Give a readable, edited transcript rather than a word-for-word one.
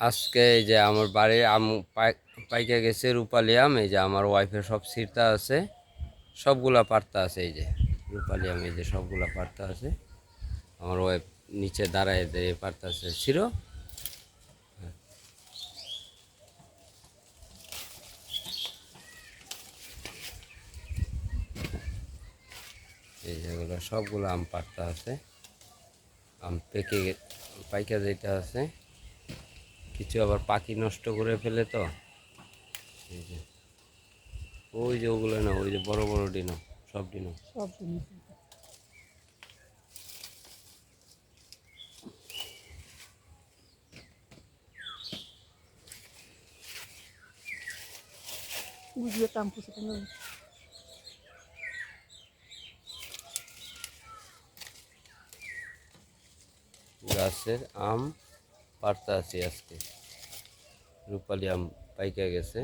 আজকে এই যে আমার বাড়ির আম পাইকা গেছে রূপালি আম। এই যে আমার ওয়াইফের সব ছিঁড়তা আছে, সবগুলা পারতা আছে। এই যে রূপালি আম, এই যে সবগুলা পারতা আছে। আমার ওয়াইফ নিচে দাঁড়ায় দাঁড়িয়ে পারতা আছে ছিঁড়ো। এই যেগুলো সবগুলো আম পারতা আছে, আম পাইকা যেটা আছে। কিছু আবার পাখি নষ্ট করে ফেলে তো। এই যে ওই যে ওগুলো না, ওই যে বড় বড় ডিনো, সব ডিনো। সব জিনিস বুঝলে কাম করছে কেন? গাছের আম পাড়তে আছি আজকে। রূপালি আম পাইকা গেছে।